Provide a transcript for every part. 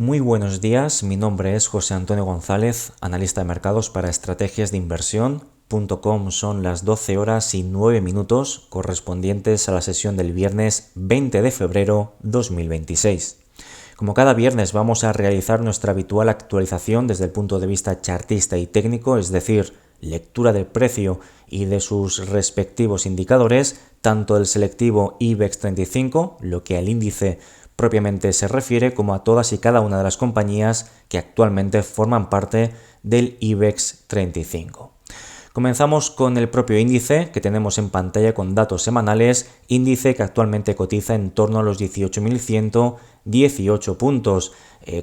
Muy buenos días, mi nombre es José Antonio González, analista de mercados para estrategias de inversión.com. Son las 12 horas y 9 minutos correspondientes a la sesión del viernes 20 de febrero 2026. Como cada viernes vamos a realizar nuestra habitual actualización desde el punto de vista chartista y técnico, es decir, lectura del precio y de sus respectivos indicadores, tanto del selectivo IBEX 35, lo que al índice propiamente se refiere, como a todas y cada una de las compañías que actualmente forman parte del IBEX 35. Comenzamos con el propio índice que tenemos en pantalla con datos semanales, índice que actualmente cotiza en torno a los 18.118 puntos,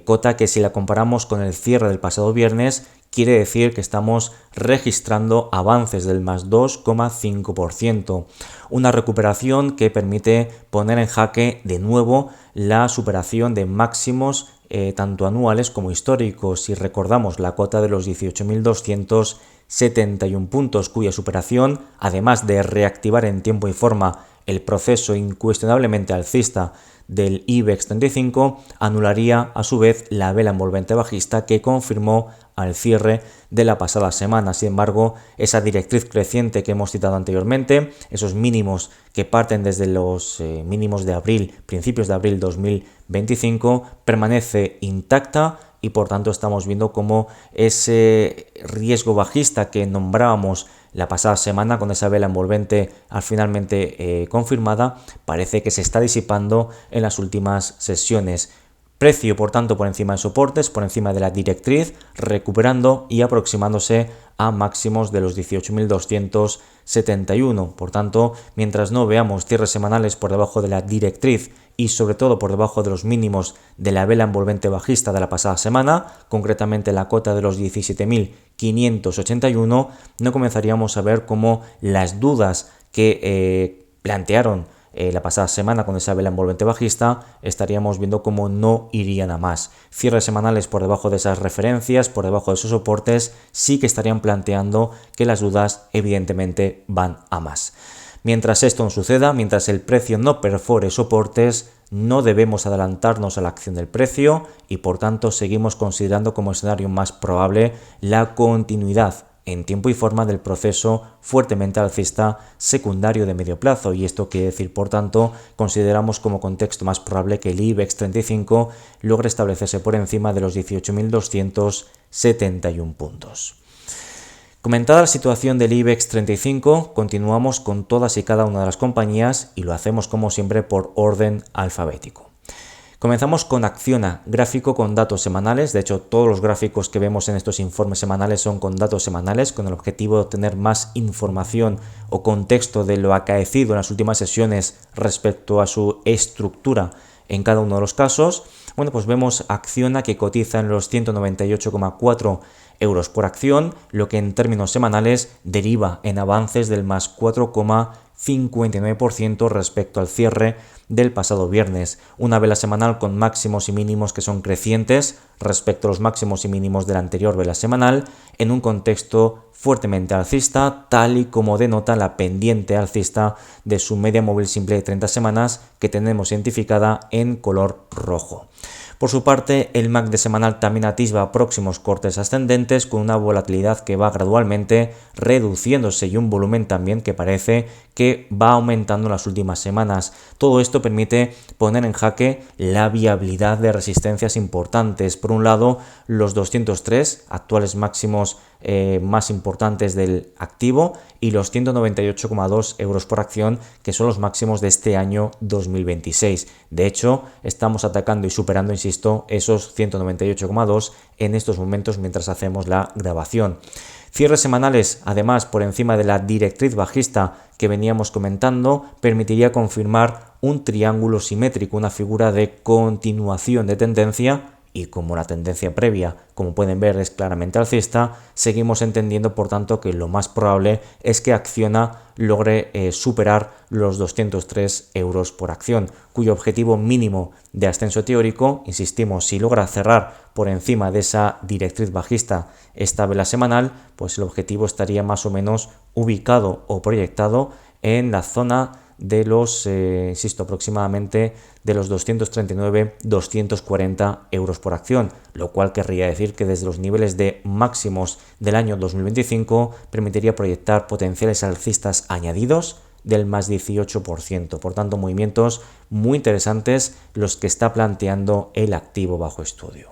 cota que si la comparamos con el cierre del pasado viernes quiere decir que estamos registrando avances del más 2,5%, una recuperación que permite poner en jaque de nuevo la superación de máximos tanto anuales como históricos. Si recordamos la cota de los 18.271 puntos, cuya superación, además de reactivar en tiempo y forma el proceso incuestionablemente alcista del IBEX 35, anularía a su vez la vela envolvente bajista que confirmó al cierre de la pasada semana. Sin embargo, esa directriz creciente que hemos citado anteriormente, esos mínimos que parten desde los mínimos de abril, principios de abril 2025, permanece intacta y por tanto estamos viendo cómo ese riesgo bajista que nombrábamos la pasada semana con esa vela envolvente finalmente confirmada parece que se está disipando en las últimas sesiones. Precio, por tanto, por encima de soportes, por encima de la directriz, recuperando y aproximándose a máximos de los 18.271. Por tanto, mientras no veamos cierres semanales por debajo de la directriz y sobre todo por debajo de los mínimos de la vela envolvente bajista de la pasada semana, concretamente la cota de los 17.581, no comenzaríamos a ver cómo las dudas que plantearon la pasada semana con esa vela envolvente bajista, estaríamos viendo cómo no irían a más. Cierres semanales por debajo de esas referencias, por debajo de esos soportes, sí que estarían planteando que las dudas evidentemente van a más. Mientras esto no suceda, mientras el precio no perfore soportes, no debemos adelantarnos a la acción del precio y por tanto seguimos considerando como escenario más probable la continuidad en tiempo y forma del proceso fuertemente alcista secundario de medio plazo, y esto quiere decir, por tanto, consideramos como contexto más probable que el IBEX 35 logre establecerse por encima de los 18.271 puntos. Comentada la situación del IBEX 35, continuamos con todas y cada una de las compañías y lo hacemos como siempre por orden alfabético. Comenzamos con Acciona, gráfico con datos semanales. De hecho, todos los gráficos que vemos en estos informes semanales son con datos semanales, con el objetivo de obtener más información o contexto de lo acaecido en las últimas sesiones respecto a su estructura en cada uno de los casos. Bueno, pues vemos Acciona que cotiza en los 198,4 euros por acción, lo que en términos semanales deriva en avances del más 4,59% respecto al cierre del pasado viernes. Una vela semanal con máximos y mínimos que son crecientes respecto a los máximos y mínimos de la anterior vela semanal, en un contexto fuertemente alcista, tal y como denota la pendiente alcista de su media móvil simple de 30 semanas que tenemos identificada en color rojo. Por su parte, el MACD semanal también atisba próximos cortes ascendentes con una volatilidad que va gradualmente reduciéndose y un volumen también que parece que va aumentando en las últimas semanas. Todo esto permite poner en jaque la viabilidad de resistencias importantes. Por un lado, los 203 actuales máximos más importantes del activo y los 198,2 euros por acción que son los máximos de este año 2026. De hecho, estamos atacando y superando, insisto, esos 198,2 en estos momentos mientras hacemos la grabación. Cierres semanales, además, por encima de la directriz bajista que veníamos comentando, permitiría confirmar un triángulo simétrico, una figura de continuación de tendencia. Y como la tendencia previa, como pueden ver, es claramente alcista, seguimos entendiendo, por tanto, que lo más probable es que Acciona logre superar los 203 euros por acción, cuyo objetivo mínimo de ascenso teórico, insistimos, si logra cerrar por encima de esa directriz bajista esta vela semanal, pues el objetivo estaría más o menos ubicado o proyectado en la zona de los, insisto, aproximadamente de los 239-240 euros por acción, lo cual querría decir que desde los niveles de máximos del año 2025 permitiría proyectar potenciales alcistas añadidos del más 18%. Por tanto, movimientos muy interesantes los que está planteando el activo bajo estudio.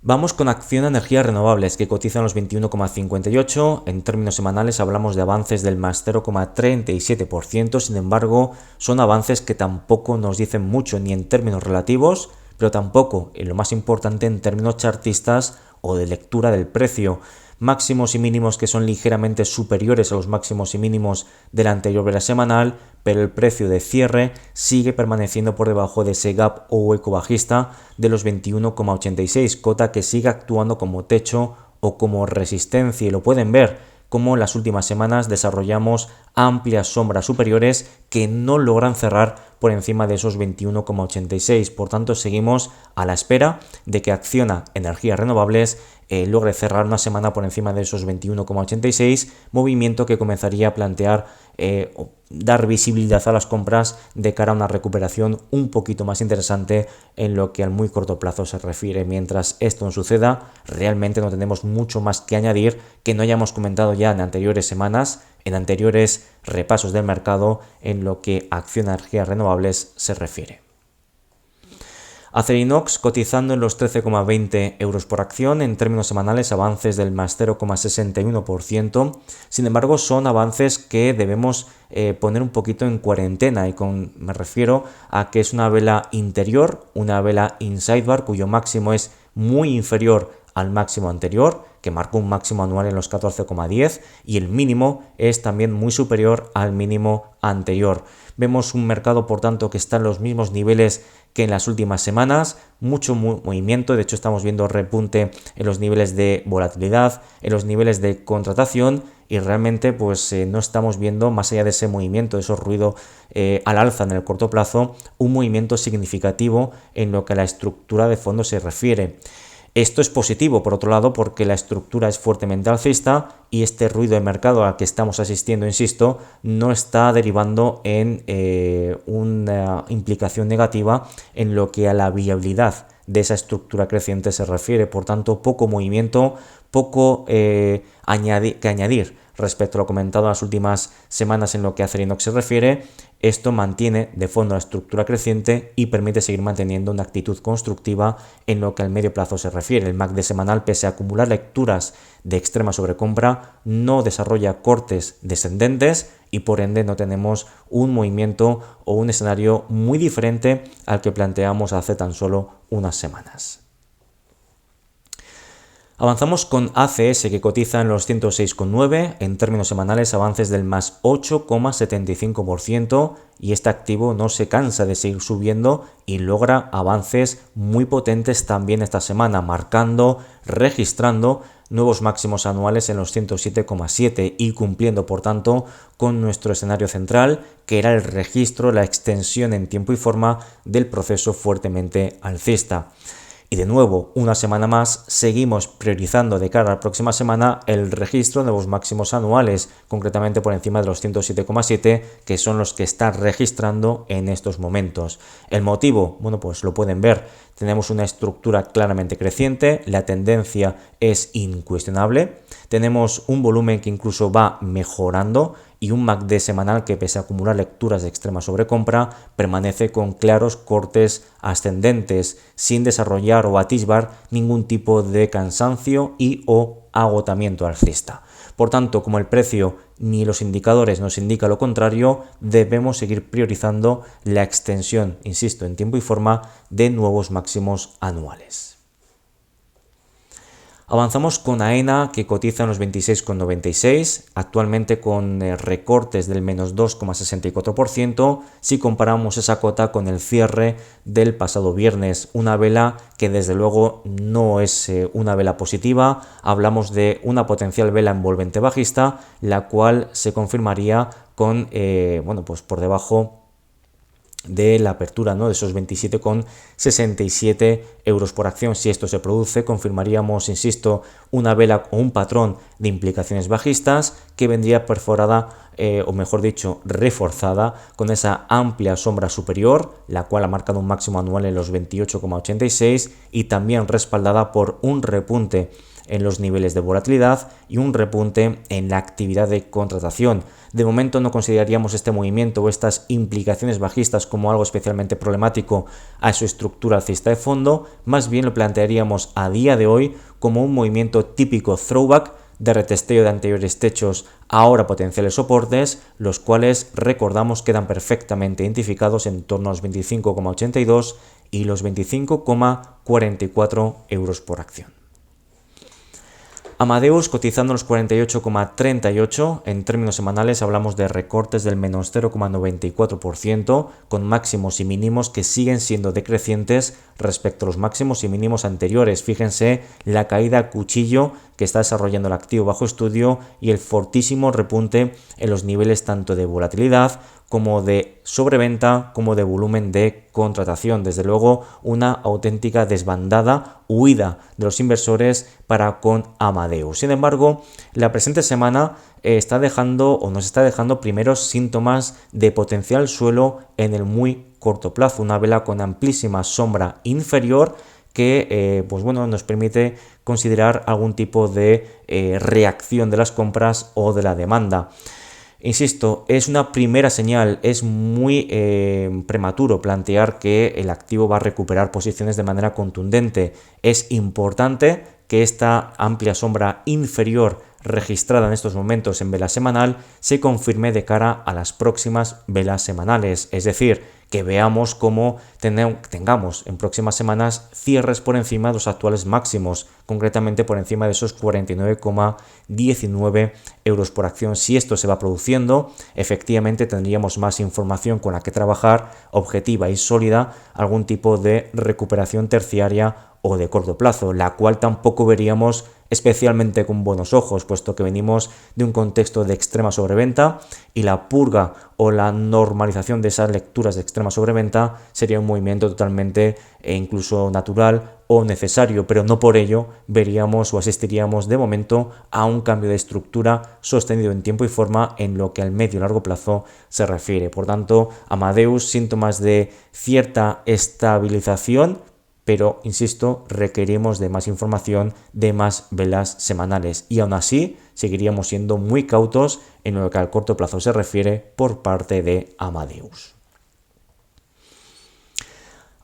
Vamos con Acciona Energías Renovables, que cotiza en los 21,58. En términos semanales hablamos de avances del más 0,37%. Sin embargo, son avances que tampoco nos dicen mucho ni en términos relativos, pero tampoco, y lo más importante, en términos chartistas o de lectura del precio. Máximos y mínimos que son ligeramente superiores a los máximos y mínimos del anterior vela semanal, pero el precio de cierre sigue permaneciendo por debajo de ese gap o hueco bajista de los 21,86, cota que sigue actuando como techo o como resistencia, y lo pueden ver como en las últimas semanas desarrollamos amplias sombras superiores que no logran cerrar por encima de esos 21,86. Por tanto, seguimos a la espera de que Acciona Energías Renovables logre cerrar una semana por encima de esos 21,86, movimiento que comenzaría a plantear o dar visibilidad a las compras de cara a una recuperación un poquito más interesante en lo que al muy corto plazo se refiere. Mientras esto no suceda, realmente no tenemos mucho más que añadir que no hayamos comentado ya en anteriores semanas, en anteriores repasos del mercado en lo que a Acciona Energías Renovables se refiere. Acerinox cotizando en los 13,20 euros por acción, en términos semanales avances del más 0,61%, sin embargo son avances que debemos poner un poquito en cuarentena, y me refiero a que es una vela interior, una vela inside bar cuyo máximo es muy inferior al máximo anterior, que marcó un máximo anual en los 14,10, y el mínimo es también muy superior al mínimo anterior. Vemos un mercado, por tanto, que está en los mismos niveles que en las últimas semanas, mucho movimiento, de hecho estamos viendo repunte en los niveles de volatilidad, en los niveles de contratación, y realmente pues no estamos viendo, más allá de ese movimiento, de esos ruidos al alza en el corto plazo, un movimiento significativo en lo que a la estructura de fondo se refiere. Esto es positivo, por otro lado, porque la estructura es fuertemente alcista y este ruido de mercado al que estamos asistiendo, insisto, no está derivando en una implicación negativa en lo que a la viabilidad de esa estructura creciente se refiere. Por tanto, poco movimiento, poco que añadir respecto a lo comentado en las últimas semanas en lo que a Acerinox se refiere. Esto mantiene de fondo la estructura creciente y permite seguir manteniendo una actitud constructiva en lo que al medio plazo se refiere. El MACD semanal, pese a acumular lecturas de extrema sobrecompra, no desarrolla cortes descendentes y por ende no tenemos un movimiento o un escenario muy diferente al que planteamos hace tan solo unas semanas. Avanzamos con ACS, que cotiza en los 106,9, en términos semanales avances del más 8,75%, y este activo no se cansa de seguir subiendo y logra avances muy potentes también esta semana, registrando nuevos máximos anuales en los 107,7 y cumpliendo por tanto con nuestro escenario central, que era el registro, la extensión en tiempo y forma del proceso fuertemente alcista. Y de nuevo, una semana más, seguimos priorizando de cara a la próxima semana el registro de nuevos máximos anuales, concretamente por encima de los 107,7, que son los que está registrando en estos momentos. El motivo, bueno, pues lo pueden ver, tenemos una estructura claramente creciente, la tendencia es incuestionable, tenemos un volumen que incluso va mejorando y un MACD semanal que, pese a acumular lecturas de extrema sobrecompra, permanece con claros cortes ascendentes, sin desarrollar o atisbar ningún tipo de cansancio y o agotamiento alcista. Por tanto, como el precio ni los indicadores nos indican lo contrario, debemos seguir priorizando la extensión, insisto, en tiempo y forma de nuevos máximos anuales. Avanzamos con AENA, que cotiza en los 26,96, actualmente con recortes del menos 2,64%, si comparamos esa cota con el cierre del pasado viernes. Una vela que desde luego no es una vela positiva, hablamos de una potencial vela envolvente bajista, la cual se confirmaría con, pues por debajo de la apertura, ¿no? De esos 27,67 euros por acción. Si esto se produce, confirmaríamos, insisto, una vela o un patrón de implicaciones bajistas que vendría perforada, o mejor dicho, reforzada con esa amplia sombra superior, la cual ha marcado un máximo anual en los 28,86 y también respaldada por un repunte en los niveles de volatilidad y un repunte en la actividad de contratación. De momento no consideraríamos este movimiento o estas implicaciones bajistas como algo especialmente problemático a su estructura alcista de fondo, más bien lo plantearíamos a día de hoy como un movimiento típico throwback de retesteo de anteriores techos, ahora potenciales soportes, los cuales recordamos quedan perfectamente identificados en torno a los 25,82 y los 25,44 euros por acción. Amadeus cotizando los 48,38, en términos semanales hablamos de recortes del menos 0,94%, con máximos y mínimos que siguen siendo decrecientes respecto a los máximos y mínimos anteriores. Fíjense la caída a cuchillo que está desarrollando el activo bajo estudio y el fortísimo repunte en los niveles tanto de volatilidad como de sobreventa, como de volumen de contratación. Desde luego, una auténtica desbandada, huida de los inversores para con Amadeus. Sin embargo, la presente semana está dejando o nos está dejando primeros síntomas de potencial suelo en el muy corto plazo. Una vela con amplísima sombra inferior que pues bueno, nos permite considerar algún tipo de reacción de las compras o de la demanda. Insisto, es una primera señal, es muy prematuro plantear que el activo va a recuperar posiciones de manera contundente. Es importante que esta amplia sombra inferior registrada en estos momentos en vela semanal se confirme de cara a las próximas velas semanales, es decir, que veamos cómo tengamos en próximas semanas cierres por encima de los actuales máximos, concretamente por encima de esos 49,19 euros por acción. Si esto se va produciendo, efectivamente tendríamos más información con la que trabajar, objetiva y sólida, algún tipo de recuperación terciaria o de corto plazo, la cual tampoco veríamos especialmente con buenos ojos, puesto que venimos de un contexto de extrema sobreventa y la purga o la normalización de esas lecturas de extrema sobreventa sería un movimiento totalmente incluso natural o necesario, pero no por ello veríamos o asistiríamos de momento a un cambio de estructura sostenido en tiempo y forma en lo que al medio y largo plazo se refiere. Por tanto, Amadeus, síntomas de cierta estabilización, pero, insisto, requerimos de más información, de más velas semanales y aún así seguiríamos siendo muy cautos en lo que al corto plazo se refiere por parte de Amadeus.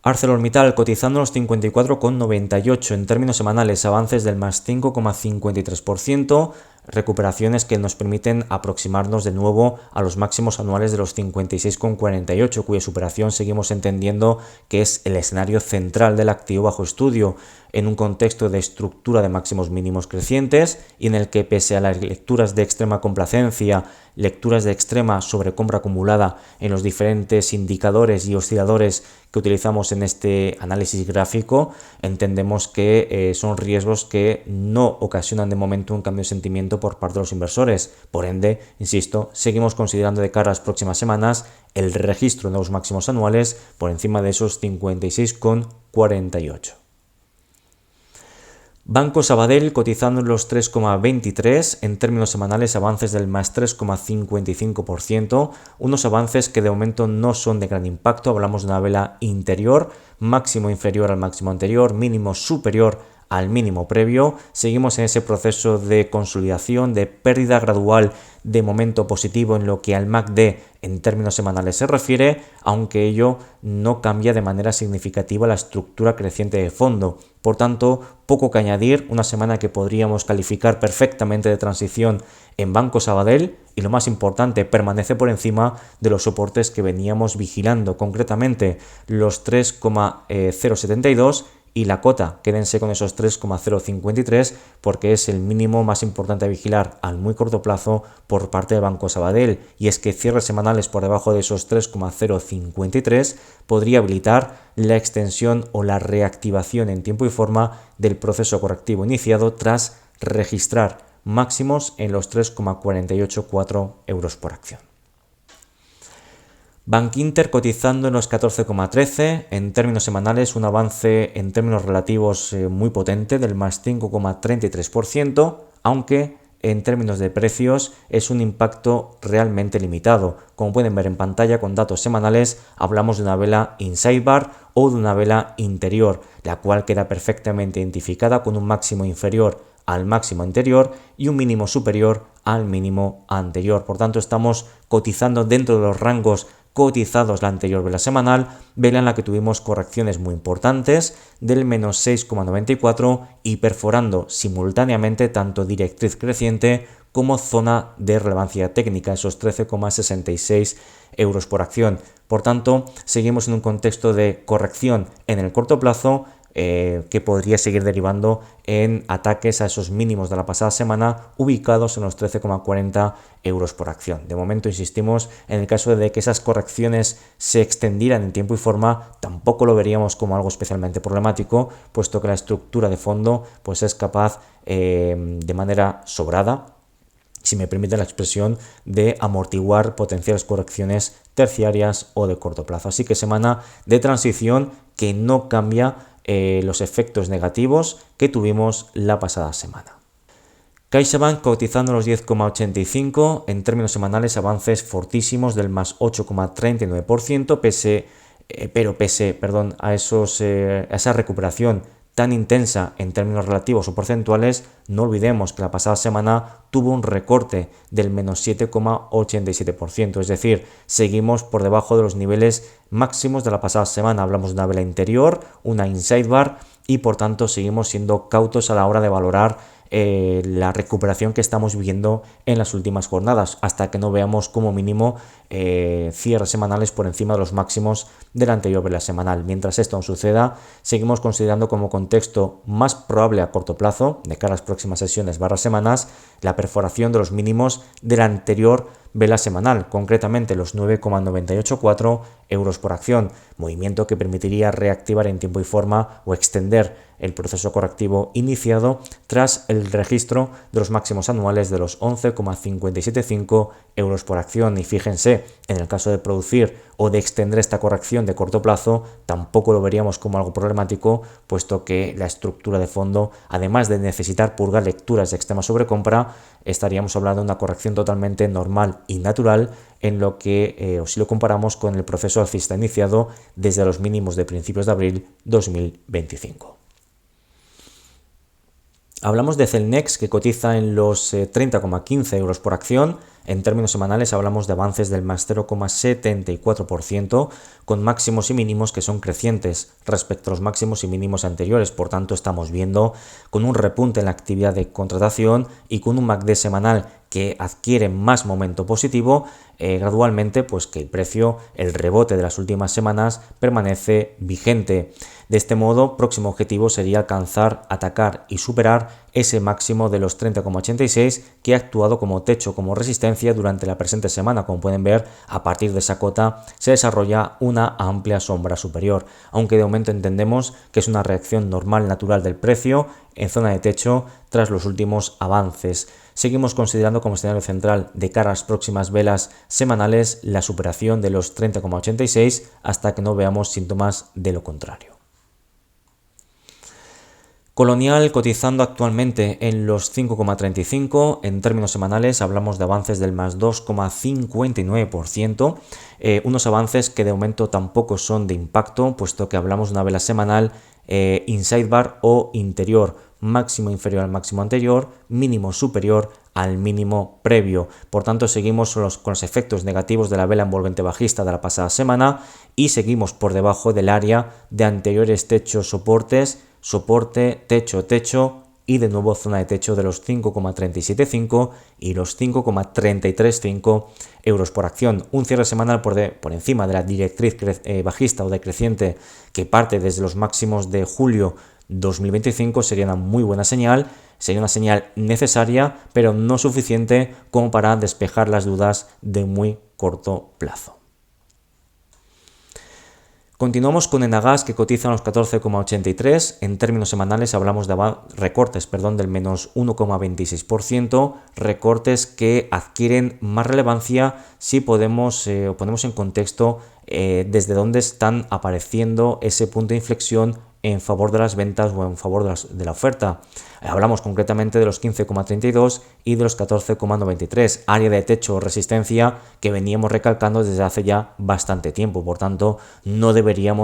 ArcelorMittal cotizando los 54,98 en términos semanales, avances del más 5,53%, recuperaciones que nos permiten aproximarnos de nuevo a los máximos anuales de los 56,48, cuya superación seguimos entendiendo que es el escenario central del activo bajo estudio, en un contexto de estructura de máximos mínimos crecientes y en el que, pese a las lecturas de extrema complacencia, lecturas de extrema sobrecompra acumulada en los diferentes indicadores y osciladores que utilizamos en este análisis gráfico, entendemos que son riesgos que no ocasionan de momento un cambio de sentimiento por parte de los inversores. Por ende, insisto, seguimos considerando de cara a las próximas semanas el registro de los máximos anuales por encima de esos 56,48. Banco Sabadell cotizando en los 3,23, en términos semanales avances del más 3,55%, unos avances que de momento no son de gran impacto. Hablamos de una vela interior, máximo inferior al máximo anterior, mínimo superior al mínimo previo. Seguimos en ese proceso de consolidación, de pérdida gradual de momento positivo en lo que al MACD en términos semanales se refiere, aunque ello no cambia de manera significativa la estructura creciente de fondo. Por tanto, poco que añadir, una semana que podríamos calificar perfectamente de transición en Banco Sabadell y, lo más importante, permanece por encima de los soportes que veníamos vigilando, concretamente los 3,072 y la cota. Quédense con esos 3,053 porque es el mínimo más importante a vigilar al muy corto plazo por parte de Banco Sabadell, y es que cierres semanales por debajo de esos 3,053 podría habilitar la extensión o la reactivación en tiempo y forma del proceso correctivo iniciado tras registrar máximos en los 3,484 euros por acción. Bankinter cotizando en los 14,13, en términos semanales un avance en términos relativos muy potente del más 5,33%, aunque en términos de precios es un impacto realmente limitado. Como pueden ver en pantalla con datos semanales, hablamos de una vela inside bar o de una vela interior, la cual queda perfectamente identificada con un máximo inferior al máximo anterior y un mínimo superior al mínimo anterior. Por tanto, estamos cotizando dentro de los rangos cotizados la anterior vela semanal, vela en la que tuvimos correcciones muy importantes del menos 6,94 y perforando simultáneamente tanto directriz creciente como zona de relevancia técnica, esos 13,66 euros por acción. Por tanto, seguimos en un contexto de corrección en el corto plazo, que podría seguir derivando en ataques a esos mínimos de la pasada semana ubicados en los 13,40 euros por acción. De momento insistimos, en el caso de que esas correcciones se extendieran en tiempo y forma, tampoco lo veríamos como algo especialmente problemático, puesto que la estructura de fondo pues es capaz de manera sobrada, si me permite la expresión, de amortiguar potenciales correcciones terciarias o de corto plazo. Así que semana de transición que no cambia los efectos negativos que tuvimos la pasada semana. CaixaBank cotizando los 10,85, en términos semanales avances fortísimos del más 8,39%, pese a esa recuperación tan intensa en términos relativos o porcentuales. No olvidemos que la pasada semana tuvo un recorte del menos 7,87%, es decir, seguimos por debajo de los niveles máximos de la pasada semana. Hablamos de una vela interior, una inside bar, y por tanto seguimos siendo cautos a la hora de valorar la recuperación que estamos viendo en las últimas jornadas, hasta que no veamos como mínimo cierres semanales por encima de los máximos de la anterior vela semanal. Mientras esto no suceda, seguimos considerando como contexto más probable a corto plazo, de cara a las próximas sesiones semanas, la perforación de los mínimos de la anterior vela semanal, concretamente los 9,984 euros por acción, movimiento que permitiría reactivar en tiempo y forma o extender el proceso correctivo iniciado tras el registro de los máximos anuales de los 11,575 euros por acción. Y fíjense, en el caso de producir o de extender esta corrección de corto plazo, tampoco lo veríamos como algo problemático, puesto que la estructura de fondo, además de necesitar purgar lecturas de extrema sobrecompra, estaríamos hablando de una corrección totalmente normal y natural, en lo que, o si lo comparamos con el proceso alcista iniciado desde los mínimos de principios de abril 2025. Hablamos de Celnex, que cotiza en los 30,15 euros por acción. En términos semanales hablamos de avances del más 0,74%, con máximos y mínimos que son crecientes respecto a los máximos y mínimos anteriores. Por tanto, estamos viendo con un repunte en la actividad de contratación y con un MACD semanal que adquiere más momento positivo, gradualmente, pues que el precio, el rebote de las últimas semanas permanece vigente. De este modo, próximo objetivo sería alcanzar, atacar y superar ese máximo de los 30,86 que ha actuado como techo, como resistencia durante la presente semana. Como pueden ver, a partir de esa cota se desarrolla una amplia sombra superior, aunque de momento entendemos que es una reacción normal, natural del precio en zona de techo tras los últimos avances. Seguimos considerando como escenario central de cara a las próximas velas semanales la superación de los 30,86 hasta que no veamos síntomas de lo contrario. Colonial cotizando actualmente en los 5,35, en términos semanales hablamos de avances del más 2,59%, unos avances que de momento tampoco son de impacto, puesto que hablamos de una vela semanal inside bar o interior, máximo inferior al máximo anterior, mínimo superior al mínimo previo. Por tanto, seguimos con los efectos negativos de la vela envolvente bajista de la pasada semana y seguimos por debajo del área de anteriores techos soportes, soporte, techo, techo y de nuevo zona de techo de los 5,375 y los 5,335 euros por acción. Un cierre semanal por encima de la directriz bajista o decreciente que parte desde los máximos de julio 2025 sería una muy buena señal, sería una señal necesaria, pero no suficiente como para despejar las dudas de muy corto plazo. Continuamos con Enagas, que cotiza en los 14,83. En términos semanales hablamos de recortes del menos 1,26%, recortes que adquieren más relevancia si ponemos en contexto desde dónde están apareciendo ese punto de inflexión en favor de las ventas o en favor de la oferta. Hablamos concretamente de los 15,32 y de los 14,93, área de techo o resistencia que veníamos recalcando desde hace ya bastante tiempo. Por tanto, no debería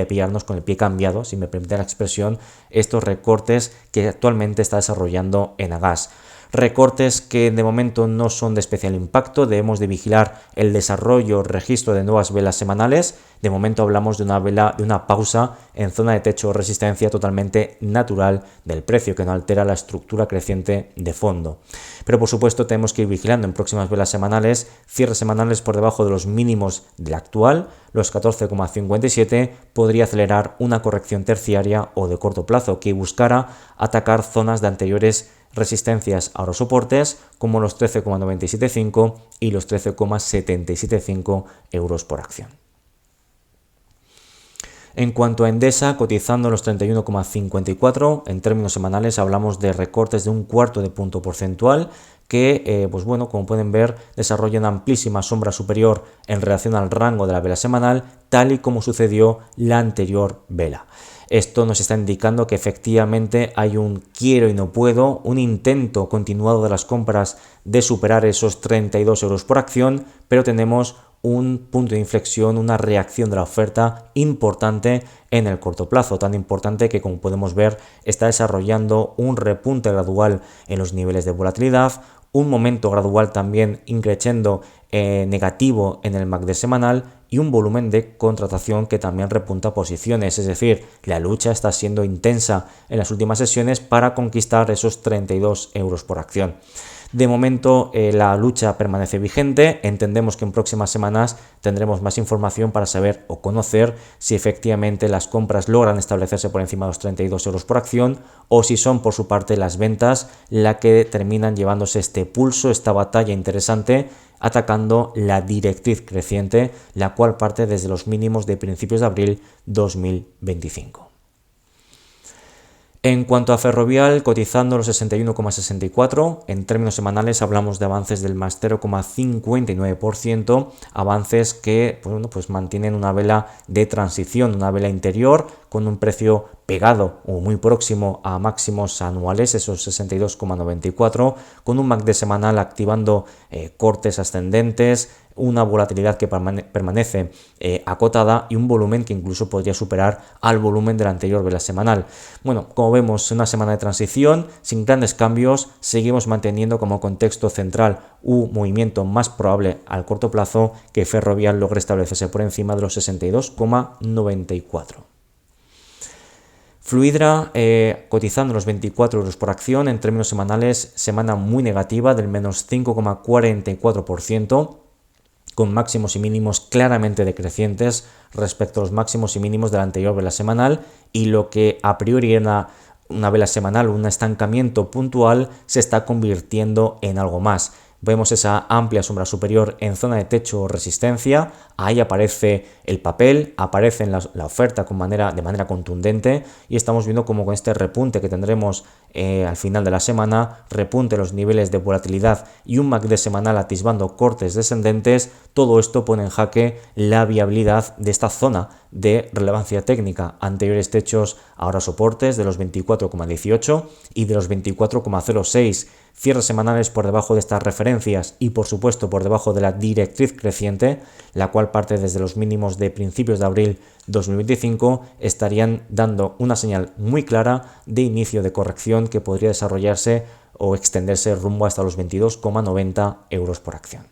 pillarnos con el pie cambiado, si me permite la expresión, estos recortes que actualmente está desarrollando Enagas. Recortes que de momento no son de especial impacto, debemos de vigilar el desarrollo, registro de nuevas velas semanales. De momento hablamos de una pausa en zona de techo o resistencia totalmente natural del precio, que no altera la estructura creciente de fondo. Pero por supuesto tenemos que ir vigilando en próximas velas semanales, cierres semanales por debajo de los mínimos del actual, los 14,57, podría acelerar una corrección terciaria o de corto plazo que buscara atacar zonas de anteriores resistencias, ahora soportes, como los 13,975 y los 13,775 euros por acción. En cuanto a Endesa, cotizando en los 31,54, en términos semanales hablamos de recortes de un cuarto de punto porcentual que, como pueden ver, desarrolla una amplísima sombra superior en relación al rango de la vela semanal, tal y como sucedió la anterior vela. Esto nos está indicando que efectivamente hay un quiero y no puedo, un intento continuado de las compras de superar esos 32 euros por acción, pero tenemos un punto de inflexión, una reacción de la oferta importante en el corto plazo, tan importante que, como podemos ver, está desarrollando un repunte gradual en los niveles de volatilidad, un momento gradual también increciendo negativo en el MACD semanal y un volumen de contratación que también repunta posiciones, es decir, la lucha está siendo intensa en las últimas sesiones para conquistar esos 32 euros por acción. De momento la lucha permanece vigente, entendemos que en próximas semanas tendremos más información para saber o conocer si efectivamente las compras logran establecerse por encima de los 32 euros por acción o si son por su parte las ventas las que terminan llevándose este pulso, esta batalla interesante, atacando la directriz creciente, la cual parte desde los mínimos de principios de abril 2025. En cuanto a Ferrovial, cotizando los 61,64, en términos semanales hablamos de avances del más 0,59%, avances que mantienen una vela de transición, una vela interior con un precio pegado o muy próximo a máximos anuales, esos 62,94, con un MACD semanal activando cortes ascendentes, una volatilidad que permanece acotada y un volumen que incluso podría superar al volumen de la anterior vela semanal. Bueno, como vemos, una semana de transición sin grandes cambios, seguimos manteniendo como contexto central un movimiento más probable al corto plazo que Ferrovial logre establecerse por encima de los 62,94. Fluidra, cotizando los 24 euros por acción, en términos semanales, semana muy negativa del menos 5,44%, con máximos y mínimos claramente decrecientes respecto a los máximos y mínimos de la anterior vela semanal, y lo que a priori era una vela semanal, un estancamiento puntual, se está convirtiendo en algo más. Vemos esa amplia sombra superior en zona de techo o resistencia, ahí aparece el papel, aparece en la oferta de manera contundente, y estamos viendo como con este repunte que tendremos al final de la semana, repunte los niveles de volatilidad y un MACD semanal atisbando cortes descendentes, todo esto pone en jaque la viabilidad de esta zona de relevancia técnica, anteriores techos, ahora soportes de los 24,18 y de los 24,06, cierres semanales por debajo de estas referencias y por supuesto por debajo de la directriz creciente, la cual parte desde los mínimos de principios de abril 2025, estarían dando una señal muy clara de inicio de corrección que podría desarrollarse o extenderse rumbo hasta los 22,90 euros por acción.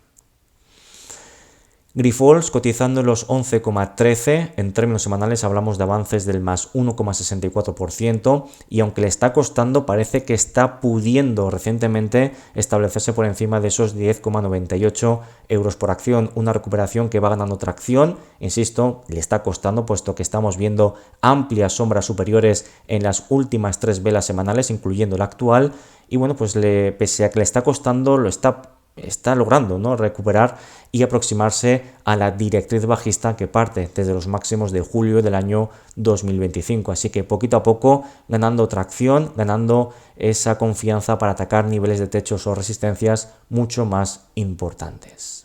Grifols, cotizando en los 11,13, en términos semanales hablamos de avances del más 1,64%, y aunque le está costando, parece que está pudiendo recientemente establecerse por encima de esos 10,98 euros por acción, una recuperación que va ganando tracción, insisto, le está costando puesto que estamos viendo amplias sombras superiores en las últimas 3 velas semanales, incluyendo la actual, y bueno, pues pese a que le está costando, lo está está logrando, ¿no?, recuperar y aproximarse a la directriz bajista que parte desde los máximos de julio del año 2025. Así que poquito a poco ganando tracción, ganando esa confianza para atacar niveles de techos o resistencias mucho más importantes.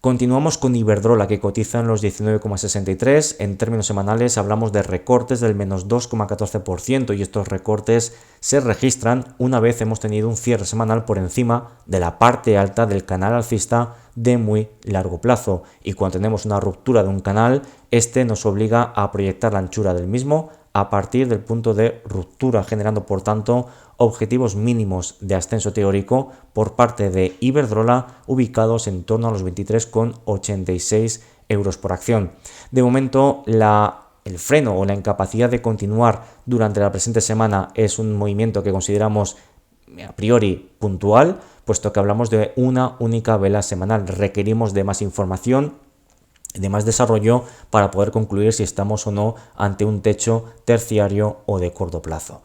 Continuamos con Iberdrola, que cotiza en los 19,63. En términos semanales hablamos de recortes del menos 2,14% y estos recortes se registran una vez hemos tenido un cierre semanal por encima de la parte alta del canal alcista de muy largo plazo. Y cuando tenemos una ruptura de un canal, este nos obliga a proyectar la anchura del mismo a partir del punto de ruptura, generando por tanto objetivos mínimos de ascenso teórico por parte de Iberdrola ubicados en torno a los 23,86 euros por acción. De momento el freno o la incapacidad de continuar durante la presente semana es un movimiento que consideramos a priori puntual, puesto que hablamos de una única vela semanal. Requerimos de más información, de más desarrollo para poder concluir si estamos o no ante un techo terciario o de corto plazo.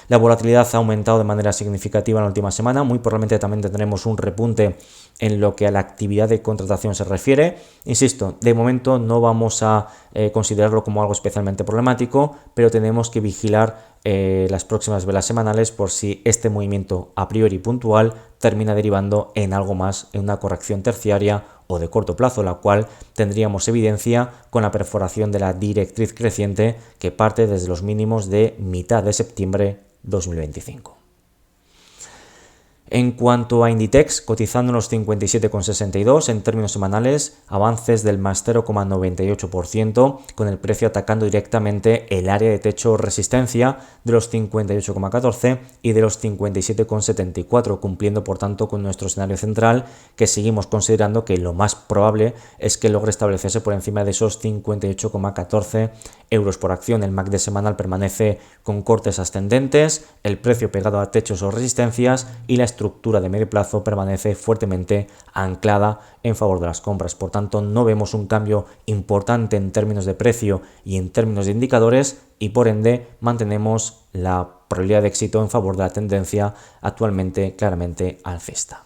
La volatilidad ha aumentado de manera significativa en la última semana, muy probablemente también tendremos un repunte en lo que a la actividad de contratación se refiere. Insisto, de momento no vamos a considerarlo como algo especialmente problemático, pero tenemos que vigilar las próximas velas semanales por si este movimiento a priori puntual termina derivando en algo más, en una corrección terciaria o de corto plazo, la cual tendríamos evidencia con la perforación de la directriz creciente que parte desde los mínimos de mitad de septiembre 2025. En cuanto a Inditex, cotizando en los 57,62 en términos semanales, avances del más 0,98%, con el precio atacando directamente el área de techo resistencia de los 58,14 y de los 57,74, cumpliendo por tanto con nuestro escenario central, que seguimos considerando que lo más probable es que logre establecerse por encima de esos 58,14 euros por acción. El MACD semanal permanece con cortes ascendentes, el precio pegado a techos o resistencias y la estructura de medio plazo permanece fuertemente anclada en favor de las compras. Por tanto, no vemos un cambio importante en términos de precio y en términos de indicadores y por ende mantenemos la probabilidad de éxito en favor de la tendencia actualmente claramente alcista.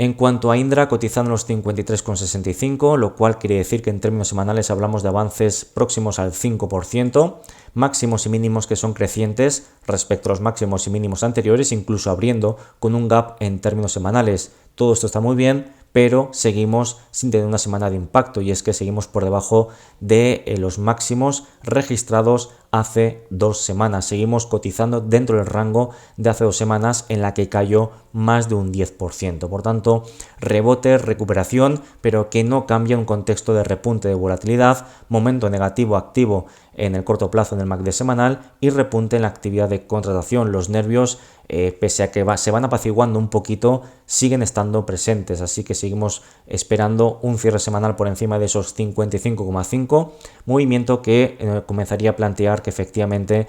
En cuanto a Indra, cotizando en los 53,65, lo cual quiere decir que en términos semanales hablamos de avances próximos al 5%, máximos y mínimos que son crecientes respecto a los máximos y mínimos anteriores, incluso abriendo con un gap en términos semanales. Todo esto está muy bien, pero seguimos sin tener una semana de impacto y es que seguimos por debajo de los máximos registrados hace 2 semanas. Seguimos cotizando dentro del rango de hace 2 semanas en la que cayó más de un 10%. Por tanto, rebote, recuperación, pero que no cambia un contexto de repunte de volatilidad, momento negativo activo en el corto plazo en el MACD semanal y repunte en la actividad de contratación. Los nervios, pese a que se van apaciguando un poquito, siguen estando presentes, así que seguimos esperando un cierre semanal por encima de esos 55,5, movimiento que comenzaría a plantear que efectivamente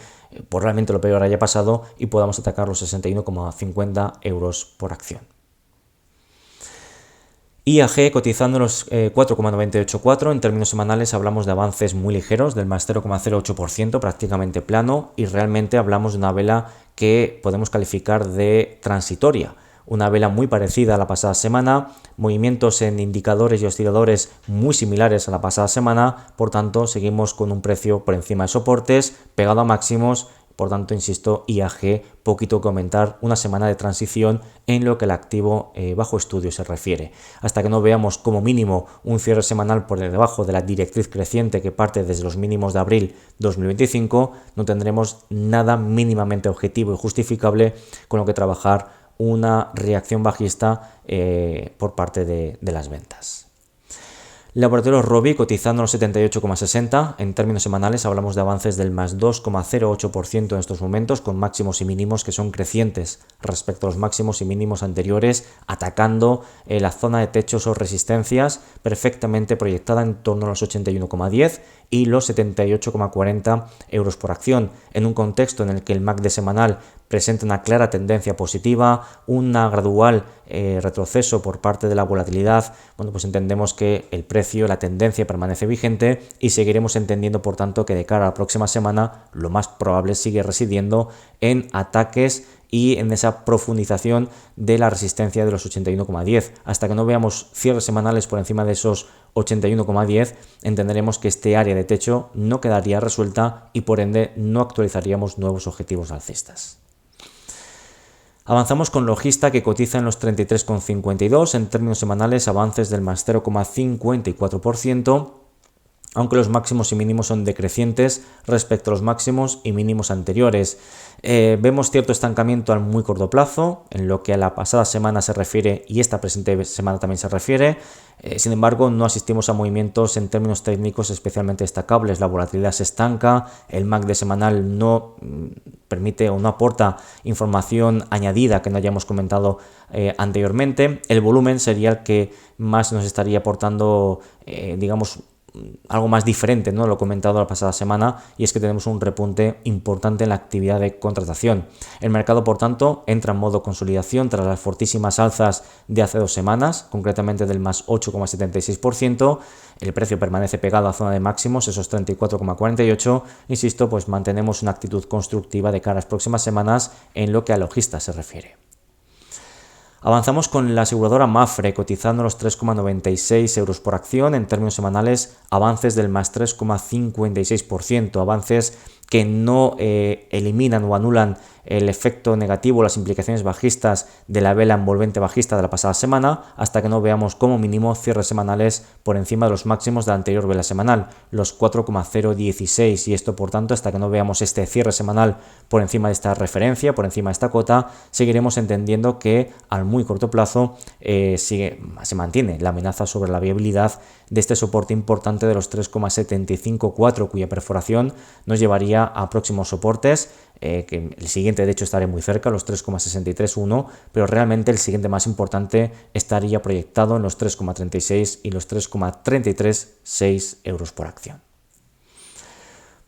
probablemente lo peor haya pasado y podamos atacar los 61,50 euros por acción. IAG cotizando los 4,984 en términos semanales hablamos de avances muy ligeros del más 0,08%, prácticamente plano, y realmente hablamos de una vela que podemos calificar de transitoria. Una vela muy parecida a la pasada semana, movimientos en indicadores y osciladores muy similares a la pasada semana, por tanto seguimos con un precio por encima de soportes, pegado a máximos. Por tanto, insisto, IAG, poquito que comentar, una semana de transición en lo que el activo bajo estudio se refiere. Hasta que no veamos como mínimo un cierre semanal por debajo de la directriz creciente que parte desde los mínimos de abril 2025, no tendremos nada mínimamente objetivo y justificable con lo que trabajar una reacción bajista por parte de las ventas. Laboratorio Robi cotizando en los 78,60 en términos semanales hablamos de avances del más 2,08% en estos momentos con máximos y mínimos que son crecientes respecto a los máximos y mínimos anteriores, atacando la zona de techos o resistencias perfectamente proyectada en torno a los 81,10 y los 78,40 euros por acción, en un contexto en el que el MACD semanal presenta una clara tendencia positiva, una gradual retroceso por parte de la volatilidad. Bueno, pues entendemos que el precio, la tendencia permanece vigente y seguiremos entendiendo, por tanto, que de cara a la próxima semana lo más probable sigue residiendo en ataques y en esa profundización de la resistencia de los 81,10. Hasta que no veamos cierres semanales por encima de esos 81,10, entenderemos que este área de techo no quedaría resuelta y por ende no actualizaríamos nuevos objetivos alcistas. Avanzamos con Logista, que cotiza en los 33,52, en términos semanales avances del más 0,54%, aunque los máximos y mínimos son decrecientes respecto a los máximos y mínimos anteriores. Vemos cierto estancamiento a muy corto plazo, en lo que a la pasada semana se refiere y esta presente semana también se refiere. Sin embargo, no asistimos a movimientos en términos técnicos especialmente destacables. La volatilidad se estanca, el MACD semanal no permite o no aporta información añadida que no hayamos comentado anteriormente. El volumen sería el que más nos estaría aportando, digamos, algo más diferente, ¿no? Lo he comentado la pasada semana, y es que tenemos un repunte importante en la actividad de contratación. El mercado, por tanto, entra en modo consolidación tras las fortísimas alzas de hace 2 semanas, concretamente del más 8,76%. El precio permanece pegado a zona de máximos, esos 34,48. Insisto, pues mantenemos una actitud constructiva de cara a las próximas semanas en lo que a Logista se refiere. Avanzamos con la aseguradora Mapfre, cotizando los 3,96 euros por acción, en términos semanales avances del más 3,56%, avances que no eliminan o anulan el efecto negativo, las implicaciones bajistas de la vela envolvente bajista de la pasada semana, hasta que no veamos como mínimo cierres semanales por encima de los máximos de la anterior vela semanal, los 4,016, y esto por tanto hasta que no veamos este cierre semanal por encima de esta referencia, por encima de esta cota, seguiremos entendiendo que al muy corto plazo se mantiene la amenaza sobre la viabilidad de este soporte importante de los 3,754, cuya perforación nos llevaría a próximos soportes, que el siguiente de hecho estaré muy cerca, los 3,631, pero realmente el siguiente más importante estaría proyectado en los 3,36 y los 3,336 euros por acción.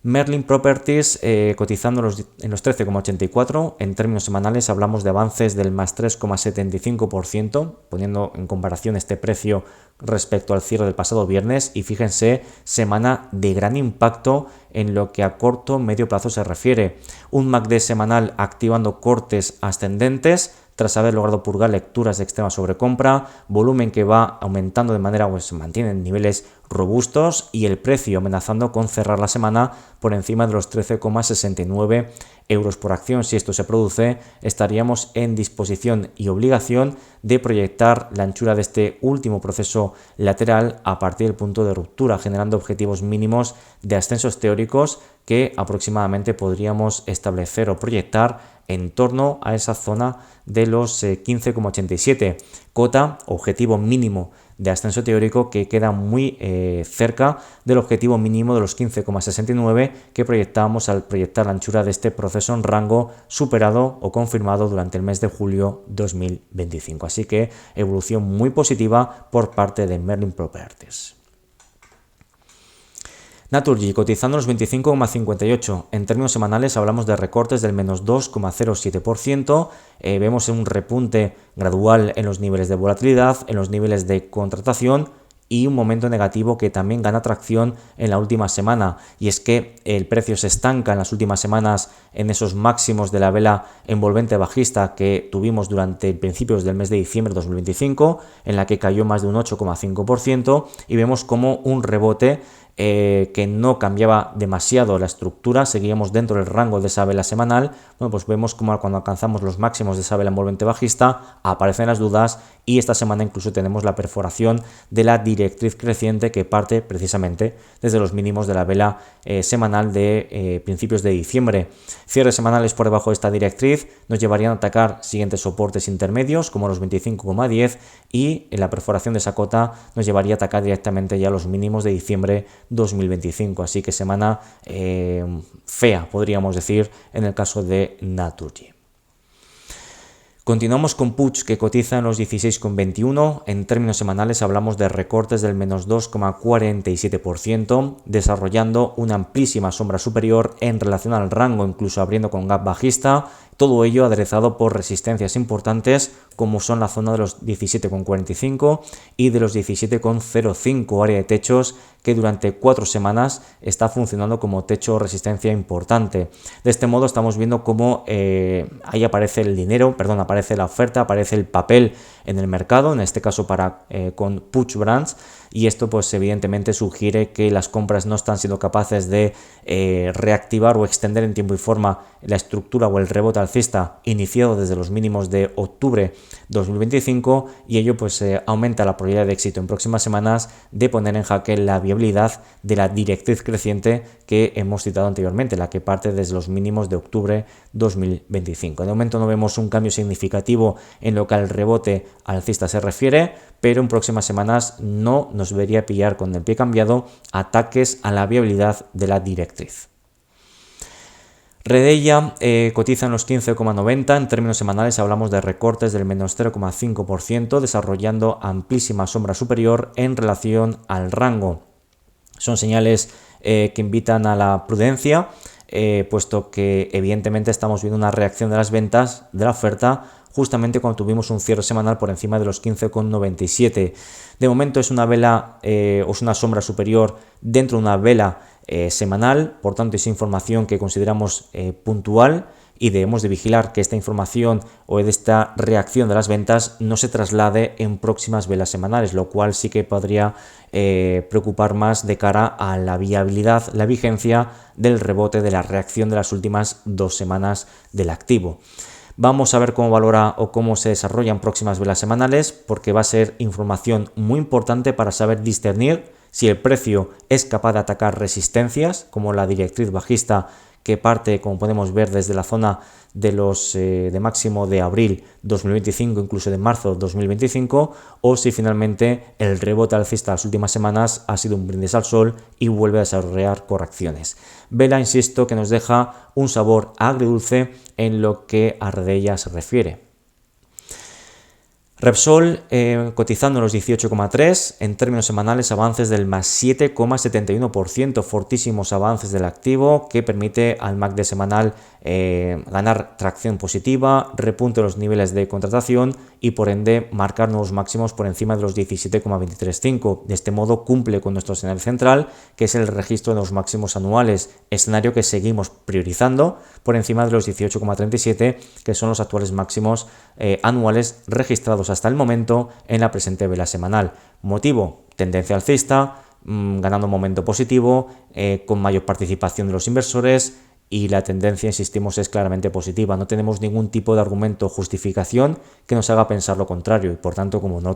Merlin Properties, cotizando en los 13,84, en términos semanales hablamos de avances del más 3,75%, poniendo en comparación este precio respecto al cierre del pasado viernes, y fíjense, semana de gran impacto en lo que a corto medio plazo se refiere. Un MACD semanal activando cortes ascendentes tras haber logrado purgar lecturas de extrema sobrecompra, volumen que va aumentando de manera, pues se mantiene en niveles robustos, y el precio amenazando con cerrar la semana por encima de los 13,69 euros por acción. Si esto se produce, estaríamos en disposición y obligación de proyectar la anchura de este último proceso lateral a partir del punto de ruptura, generando objetivos mínimos de ascensos teóricos que aproximadamente podríamos establecer o proyectar en torno a esa zona de los 15,87, cota, objetivo mínimo de ascenso teórico que queda muy cerca del objetivo mínimo de los 15,69 que proyectábamos al proyectar la anchura de este proceso en rango superado o confirmado durante el mes de julio 2025. Así que evolución muy positiva por parte de Merlin Properties. Naturgy, cotizando los 25,58. En términos semanales hablamos de recortes del menos 2,07%. Vemos un repunte gradual en los niveles de volatilidad, en los niveles de contratación, y un momento negativo que también gana tracción en la última semana, y es que el precio se estanca en las últimas semanas en esos máximos de la vela envolvente bajista que tuvimos durante principios del mes de diciembre de 2025, en la que cayó más de un 8,5%, y vemos como un rebote que no cambiaba demasiado la estructura, seguíamos dentro del rango de esa vela semanal. Bueno, pues vemos como cuando alcanzamos los máximos de esa vela envolvente bajista aparecen las dudas, y esta semana incluso tenemos la perforación de la directriz creciente que parte precisamente desde los mínimos de la vela semanal de principios de diciembre. Cierres semanales por debajo de esta directriz nos llevarían a atacar siguientes soportes intermedios como los 25,10, y en la perforación de esa cota nos llevaría a atacar directamente ya los mínimos de diciembre 2025, así que semana fea, podríamos decir, en el caso de Naturgy. Continuamos con Puig, que cotiza en los 16,21. En términos semanales hablamos de recortes del menos 2,47%, desarrollando una amplísima sombra superior en relación al rango, incluso abriendo con gap bajista. Todo ello aderezado por resistencias importantes como son la zona de los 17,45 y de los 17,05, área de techos que durante 4 semanas está funcionando como techo o resistencia importante. De este modo estamos viendo cómo ahí aparece el dinero, aparece la oferta, aparece el papel en el mercado, en este caso con Puig Brands, y esto pues evidentemente sugiere que las compras no están siendo capaces de reactivar o extender en tiempo y forma la estructura o el rebote alcista iniciado desde los mínimos de octubre 2025, y ello pues aumenta la probabilidad de éxito en próximas semanas de poner en jaque la viabilidad de la directriz creciente que hemos citado anteriormente, la que parte desde los mínimos de octubre 2025. De momento no vemos un cambio significativo en lo que al rebote alcista se refiere, pero en próximas semanas no nos debería pillar con el pie cambiado ataques a la viabilidad de la directriz. Redeia cotiza en los 15,90, en términos semanales hablamos de recortes del menos 0,5%, desarrollando amplísima sombra superior en relación al rango. Son señales que invitan a la prudencia, puesto que evidentemente estamos viendo una reacción de las ventas de la oferta justamente cuando tuvimos un cierre semanal por encima de los 15,97. De momento es una vela o es una sombra superior dentro de una vela semanal, por tanto es información que consideramos puntual y debemos de vigilar que esta información o de esta reacción de las ventas no se traslade en próximas velas semanales, lo cual sí que podría preocupar más de cara a la viabilidad, la vigencia del rebote de la reacción de las últimas 2 semanas del activo. Vamos a ver cómo valora o cómo se desarrollan próximas velas semanales, porque va a ser información muy importante para saber discernir si el precio es capaz de atacar resistencias, como la directriz bajista que parte, como podemos ver, desde la zona de los de máximo de abril 2025, incluso de marzo 2025, o si finalmente el rebote alcista de las últimas semanas ha sido un brindis al sol y vuelve a desarrollar correcciones. Vela, insisto, que nos deja un sabor agridulce en lo que a Redeia se refiere. Repsol cotizando en los 18,3, en términos semanales avances del más 7,71%, fortísimos avances del activo que permite al MACD semanal ganar tracción positiva, repunte los niveles de contratación y por ende marcar nuevos máximos por encima de los 17,235. De este modo cumple con nuestro escenario central, que es el registro de los máximos anuales, escenario que seguimos priorizando por encima de los 18,37, que son los actuales máximos anuales registrados hasta el momento en la presente vela semanal. Motivo: tendencia alcista, ganando momento positivo, con mayor participación de los inversores, y la tendencia, insistimos, es claramente positiva. No tenemos ningún tipo de argumento o justificación que nos haga pensar lo contrario, y por tanto, como no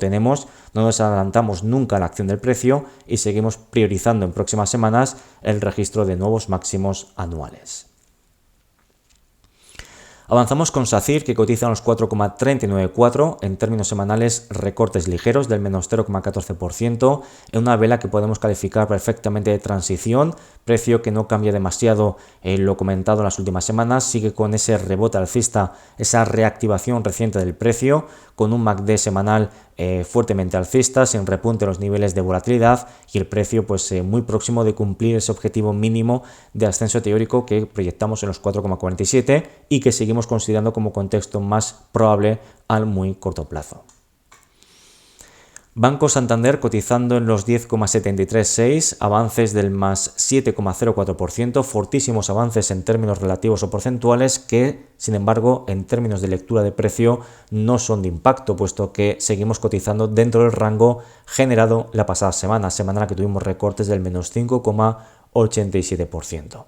nos adelantamos nunca a la acción del precio y seguimos priorizando en próximas semanas el registro de nuevos máximos anuales. Avanzamos con SACIR, que cotiza en los 4,394, en términos semanales recortes ligeros del menos 0,14%, en una vela que podemos calificar perfectamente de transición, precio que no cambia demasiado lo comentado en las últimas semanas, sigue con ese rebote alcista, esa reactivación reciente del precio, con un MACD semanal fuertemente alcista, sin repunte en los niveles de volatilidad y el precio pues muy próximo de cumplir ese objetivo mínimo de ascenso teórico que proyectamos en los 4,47 y que seguimos considerando como contexto más probable al muy corto plazo. Banco Santander cotizando en los 10,736, avances del más 7,04%, fortísimos avances en términos relativos o porcentuales que, sin embargo, en términos de lectura de precio no son de impacto, puesto que seguimos cotizando dentro del rango generado la pasada semana en la que tuvimos recortes del menos 5,87%.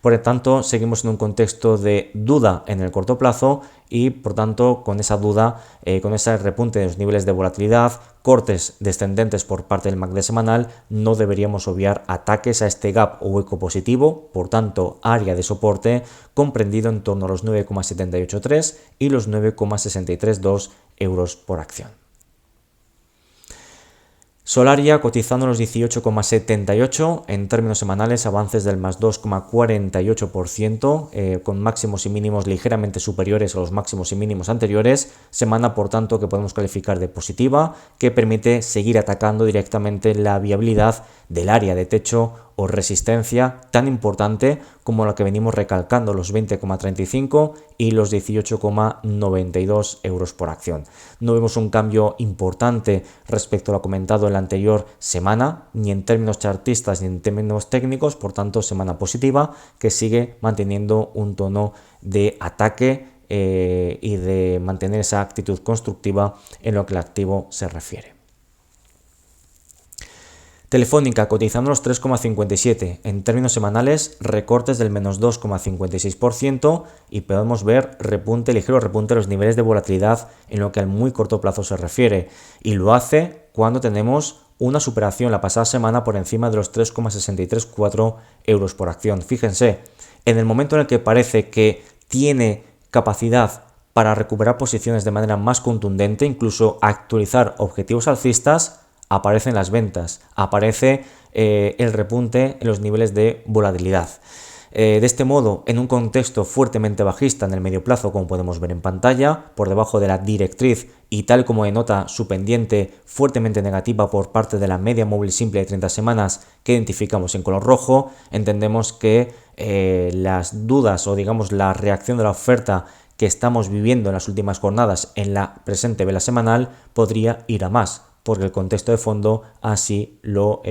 Por lo tanto, seguimos en un contexto de duda en el corto plazo y, por tanto, con esa duda, con ese repunte de los niveles de volatilidad, cortes descendentes por parte del MACD semanal, no deberíamos obviar ataques a este gap o hueco positivo, por tanto, área de soporte comprendido en torno a los 9,783 y los 9,632 euros por acción. Solaria cotizando en los 18,78, en términos semanales avances del más 2,48%, con máximos y mínimos ligeramente superiores a los máximos y mínimos anteriores, semana por tanto que podemos calificar de positiva, que permite seguir atacando directamente la viabilidad del área de techo o resistencia tan importante como la que venimos recalcando, los 20,35 y los 18,92 euros por acción. No vemos un cambio importante respecto a lo comentado en la anterior semana, ni en términos chartistas ni en términos técnicos, por tanto semana positiva que sigue manteniendo un tono de ataque y de mantener esa actitud constructiva en lo que el activo se refiere. Telefónica cotizando los 3,57, en términos semanales recortes del menos 2,56% y podemos ver ligero repunte de los niveles de volatilidad en lo que al muy corto plazo se refiere, y lo hace cuando tenemos una superación la pasada semana por encima de los 3,634 euros por acción. Fíjense, en el momento en el que parece que tiene capacidad para recuperar posiciones de manera más contundente, incluso actualizar objetivos alcistas, aparecen las ventas, aparece el repunte en los niveles de volatilidad. De este modo, en un contexto fuertemente bajista en el medio plazo, como podemos ver en pantalla, por debajo de la directriz y tal como denota su pendiente fuertemente negativa por parte de la media móvil simple de 30 semanas que identificamos en color rojo, entendemos que las dudas o digamos la reacción de la oferta que estamos viviendo en las últimas jornadas en la presente vela semanal podría ir a más, porque el contexto de fondo así lo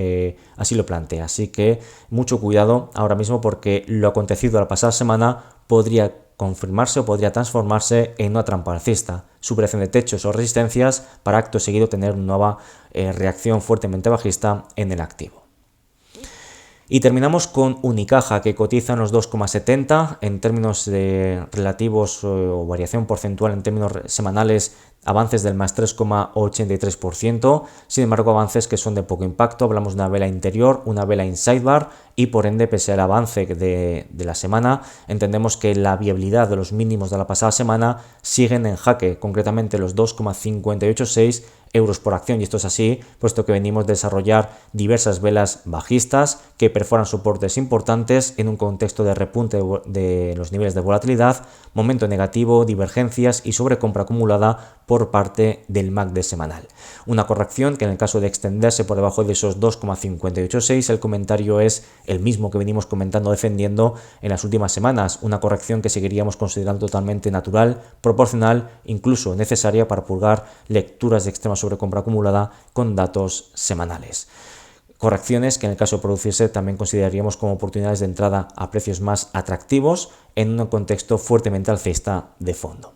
plantea. Así que mucho cuidado ahora mismo, porque lo acontecido la pasada semana podría confirmarse o podría transformarse en una trampa alcista, superación de techos o resistencias para acto seguido tener una nueva reacción fuertemente bajista en el activo. Y terminamos con Unicaja, que cotiza en los 2,70 en términos relativos o variación porcentual en términos semanales, avances del más 3,83%, sin embargo avances que son de poco impacto. Hablamos de una vela interior, una vela inside bar, y por ende, pese al avance de la semana, entendemos que la viabilidad de los mínimos de la pasada semana siguen en jaque, concretamente los 2,586 euros por acción, y esto es así puesto que venimos de desarrollar diversas velas bajistas que perforan soportes importantes en un contexto de repunte de los niveles de volatilidad, momento negativo, divergencias y sobrecompra acumulada por parte del MACD semanal. Una corrección que en el caso de extenderse por debajo de esos 2,586, el comentario es el mismo que venimos comentando, defendiendo en las últimas semanas, una corrección que seguiríamos considerando totalmente natural, proporcional, incluso necesaria para purgar lecturas de extrema sobrecompra acumulada con datos semanales. Correcciones que en el caso de producirse también consideraríamos como oportunidades de entrada a precios más atractivos en un contexto fuertemente alcista de fondo.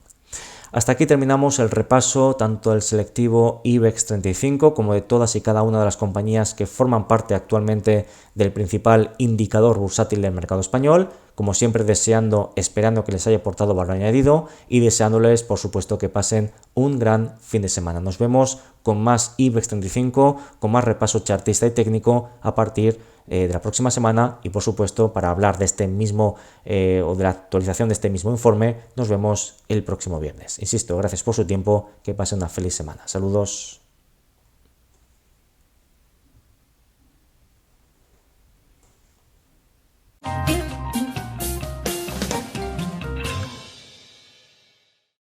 Hasta aquí terminamos el repaso tanto del selectivo IBEX 35 como de todas y cada una de las compañías que forman parte actualmente del principal indicador bursátil del mercado español. Como siempre, esperando que les haya aportado valor añadido y deseándoles, por supuesto, que pasen un gran fin de semana. Nos vemos con más IBEX 35, con más repaso chartista y técnico a partir de la próxima semana, y por supuesto para hablar de este mismo o de la actualización de este mismo informe nos vemos el próximo viernes. Insisto, gracias por su tiempo, que pasen una feliz semana. Saludos.